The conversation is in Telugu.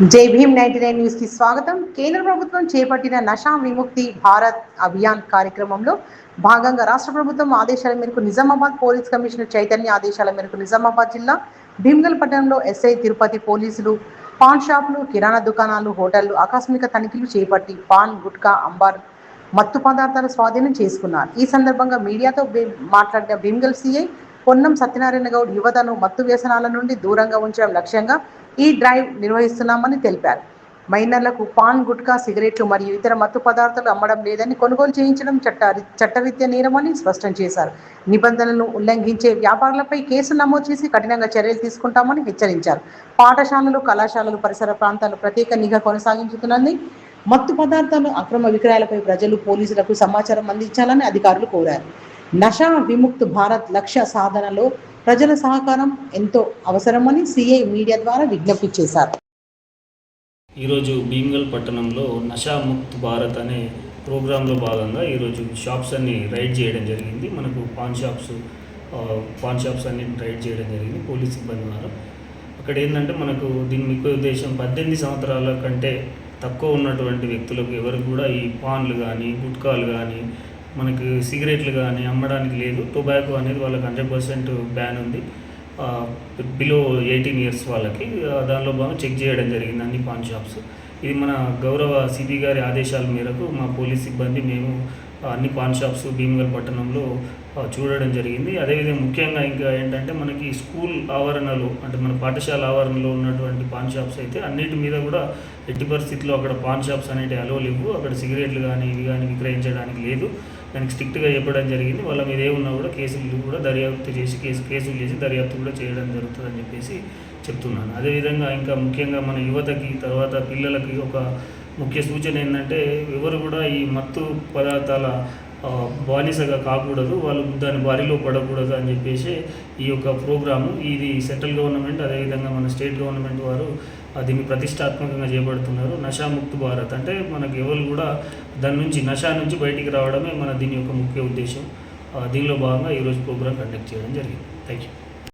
జై భీమ్ 99 న్యూస్ కి స్వాగతం. కేంద్ర ప్రభుత్వం చేపట్టిన నషా విముక్తి భారత్ అభియాన్ కార్యక్రమంలో భాగంగా రాష్ట్ర ప్రభుత్వం ఆదేశాల మేరకు నిజామాబాద్ పోలీస్ కమిషనర్ చైతన్య ఆదేశాల మేరకు నిజామాబాద్ జిల్లా భీమ్గల్ పట్టణంలో ఎస్ఐ తిరుపతి పోలీసులు పాన్ షాపులు, కిరాణా దుకాణాలు, హోటళ్లు ఆకస్మిక తనిఖీలు చేపట్టి పాన్, గుట్కా, అంబార్ మత్తు పదార్థాల స్వాధీనం చేసుకున్నారు. ఈ సందర్భంగా మీడియాతో మాట్లాడిన భీమ్గల్ సిఐ పొన్నం సత్యనారాయణ గౌడ్ యువతను మత్తు వ్యసనాల నుండి దూరంగా ఉంచడం లక్ష్యంగా ఈ డ్రైవ్ నిర్వహిస్తున్నామని తెలిపారు. మైనర్లకు పాన్, గుట్కా, సిగరెట్లు మరియు ఇతర మత్తు పదార్థాలు అమ్మడం లేదని, కొనుగోలు చేయించడం చట్టరీత్యా నేరమని స్పష్టం చేశారు. నిబంధనలను ఉల్లంఘించే వ్యాపారులపై కేసు నమోదు చేసి కఠినంగా చర్యలు తీసుకుంటామని హెచ్చరించారు. పాఠశాలలు, కళాశాలలు, పరిసర ప్రాంతాలు ప్రత్యేక నిఘా కొనసాగించుతున్నది. మత్తు పదార్థాలు అక్రమ విక్రయాలపై ప్రజలు పోలీసులకు సమాచారం అందించాలని అధికారులు కోరారు. నషా విముక్త్ భారత్ లక్ష్య సాధనలో ప్రజల సహకారం ఎంతో అవసరమని సిఐ మీడియా ద్వారా విజ్ఞప్తి చేశారు. ఈరోజు భీమ్గల్ పట్టణంలో నషా ముక్త్ భారత్ అనే ప్రోగ్రాంలో భాగంగా ఈరోజు షాప్స్ అన్ని రైడ్ చేయడం జరిగింది. మనకు పాన్ షాప్స్ అన్ని రైడ్ చేయడం జరిగింది పోలీస్ సిబ్బంది ద్వారా. అక్కడ ఏంటంటే మనకు దీని ముఖ్య ఉద్దేశం 18 సంవత్సరాల కంటే తక్కువ ఉన్నటువంటి వ్యక్తులకు ఎవరికి కూడా ఈ పాన్లు కానీ, గుట్కాలు కానీ, మనకి సిగరెట్లు కానీ అమ్మడానికి లేదు. టొబాకో అనేది వాళ్ళకి 100% బ్యాన్ ఉంది. బిలో 18 ఇయర్స్ వాళ్ళకి దానిలో భాగంగా చెక్ చేయడం జరిగింది అన్ని పాన్ షాప్స్. ఇది మన గౌరవ సిపి గారి ఆదేశాల మేరకు మా పోలీస్ సిబ్బంది మేము అన్ని పాన్ షాప్స్ భీమ్గల్ పట్టణంలో చూడడం జరిగింది. అదేవిధంగా ముఖ్యంగా ఇంకా ఏంటంటే మనకి స్కూల్ ఆవరణలో అంటే మన పాఠశాల ఆవరణలో ఉన్నటువంటి పాన్ షాప్స్ అయితే అన్నిటి మీద కూడా ఎట్టి పరిస్థితుల్లో అక్కడ పాన్ షాప్స్ అనేవి అలో లేవు. అక్కడ సిగరెట్లు కానీ ఇవి కానీ విక్రయించడానికి లేదు. దానికి స్ట్రిక్ట్గా చెప్పడం జరిగింది. వాళ్ళ మీద ఏమున్నా కూడా కేసులు కూడా దర్యాప్తు చేసి కేసులు చేసి దర్యాప్తు కూడా చేయడం జరుగుతుందని చెప్పేసి చెప్తున్నాను. అదేవిధంగా ఇంకా ముఖ్యంగా మన యువతకి తర్వాత పిల్లలకి ఒక ముఖ్య సూచన ఏంటంటే ఎవరు కూడా ఈ మత్తు పదార్థాల బానిసగా కాకూడదు, వాళ్ళు దాని బారిలో పడకూడదు అని చెప్పేసి ఈ యొక్క ప్రోగ్రాము ఇది సెంట్రల్ గవర్నమెంట్ అదేవిధంగా మన స్టేట్ గవర్నమెంట్ వారు దీన్ని ప్రతిష్టాత్మకంగా చేపడుతున్నారు. నషా ముక్త్ భారత్ అంటే మనకు ఎవరు కూడా దాని నుంచి నషా నుంచి బయటికి రావడమే మన దీని యొక్క ముఖ్య ఉద్దేశం. దీనిలో భాగంగా ఈరోజు ప్రోగ్రాం కండక్ట్ చేయడం జరిగింది. Thank you.